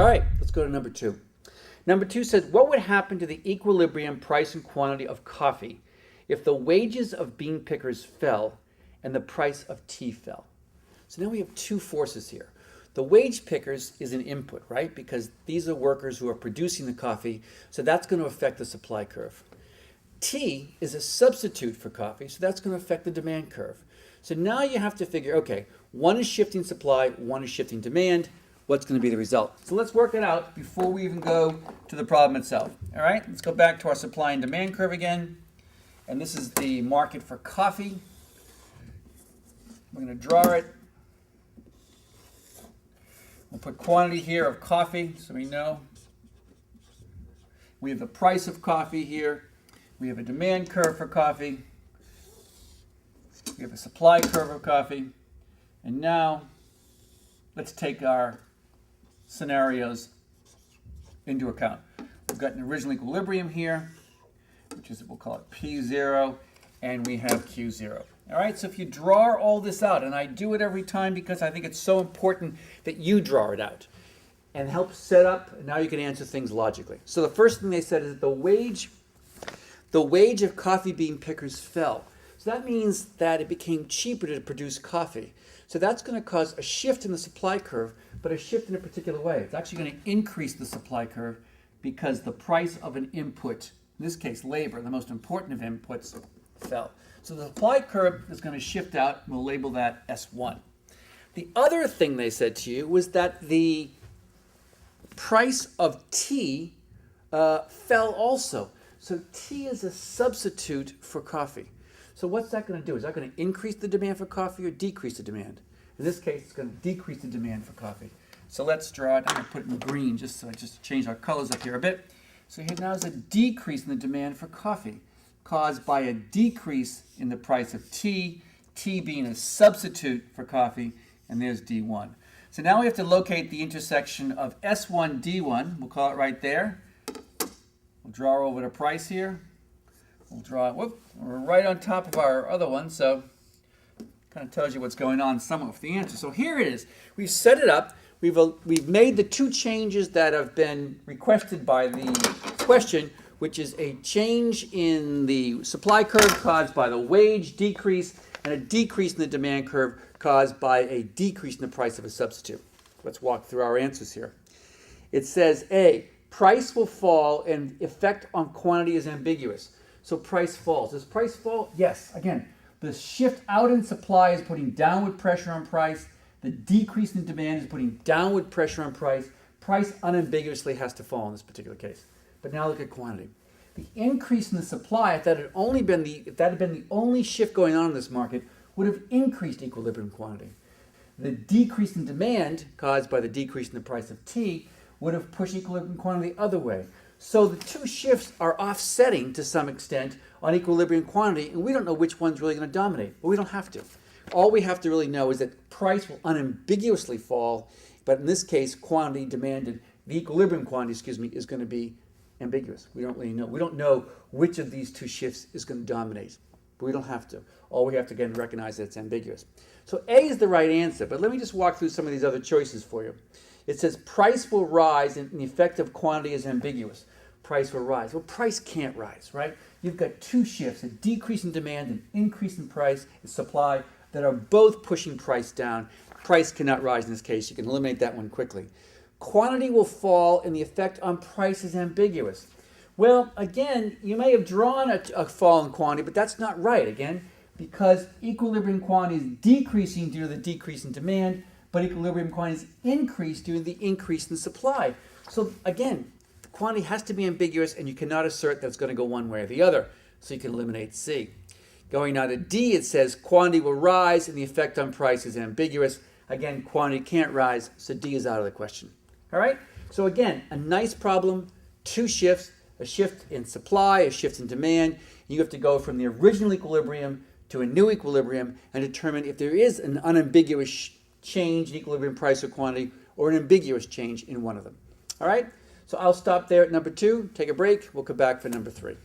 All right, let's go to number 2. Number 2 says, what would happen to the equilibrium price and quantity of coffee if the wages of bean pickers fell and the price of tea fell? So now we have two forces here. The wage pickers is an input, right? Because these are workers who are producing the coffee, so that's going to affect the supply curve. Tea is a substitute for coffee, so that's going to affect the demand curve. So now you have to figure, okay, one is shifting supply, one is shifting demand. What's going to be the result? So let's work it out before we even go to the problem itself. All right, let's go back to our supply and demand curve again. And this is the market for coffee. We're going to draw it. We'll put quantity here of coffee so we know. We have the price of coffee here. We have a demand curve for coffee. We have a supply curve of coffee. And now let's take our scenarios into account. We've got an original equilibrium here, which is, we'll call it P0, and we have Q0. All right, so if you draw all this out, and I do it every time because I think it's so important that you draw it out and help set up, and now you can answer things logically. So the first thing they said is that the wage of coffee bean pickers fell. So that means that it became cheaper to produce coffee. So that's going to cause a shift in the supply curve, but a shift in a particular way. It's actually going to increase the supply curve because the price of an input, in this case labor, the most important of inputs, fell. So the supply curve is going to shift out, and we'll label that S1. The other thing they said to you was that the price of tea fell also. So tea is a substitute for coffee. So what's that going to do? Is that going to increase the demand for coffee or decrease the demand? In this case, it's going to decrease the demand for coffee. So let's draw it. I'm going to put it in green just so I just change our colors up here a bit. So here now is a decrease in the demand for coffee caused by a decrease in the price of tea, tea being a substitute for coffee, and there's D1. So now we have to locate the intersection of S1, D1. We'll call it right there. We'll draw over the price here. We'll draw it, we're right on top of our other one, so kind of tells you what's going on somewhat with the answer. So here it is. We've set it up. We've made the two changes that have been requested by the question, which is a change in the supply curve caused by the wage decrease and a decrease in the demand curve caused by a decrease in the price of a substitute. Let's walk through our answers here. It says A, price will fall and effect on quantity is ambiguous. So price falls. Does price fall? Yes. Again, the shift out in supply is putting downward pressure on price. The decrease in demand is putting downward pressure on price. Price unambiguously has to fall in this particular case. But now look at quantity. The increase in the supply, if that had been the only shift going on in this market, would have increased equilibrium quantity. The decrease in demand caused by the decrease in the price of tea would have pushed equilibrium quantity the other way. So the two shifts are offsetting to some extent on equilibrium quantity, and we don't know which one's really going to dominate, but we don't have to. All we have to really know is that price will unambiguously fall, but in this case, quantity demanded, the equilibrium quantity, is going to be ambiguous. We don't really know. We don't know which of these two shifts is going to dominate, but we don't have to. All we have to, again, recognize that it's ambiguous. So A is the right answer, but let me just walk through some of these other choices for you. It says price will rise and the effect of quantity is ambiguous. Price will rise. Well, price can't rise, right? You've got two shifts, a decrease in demand and increase in price and supply that are both pushing price down. Price cannot rise in this case. You can eliminate that one quickly. Quantity will fall and the effect on price is ambiguous. Well, again, you may have drawn a fall in quantity, but that's not right, again, because equilibrium quantity is decreasing due to the decrease in demand, but equilibrium quantity is increased due to the increase in supply. So again, quantity has to be ambiguous, and you cannot assert that it's going to go one way or the other, so you can eliminate C. Going now to D, it says quantity will rise, and the effect on price is ambiguous. Again, quantity can't rise, so D is out of the question. All right? So again, a nice problem, two shifts, a shift in supply, a shift in demand. You have to go from the original equilibrium to a new equilibrium and determine if there is an unambiguous change in equilibrium price or quantity or an ambiguous change in one of them. All right? So I'll stop there at number 2, take a break. We'll come back for number 3.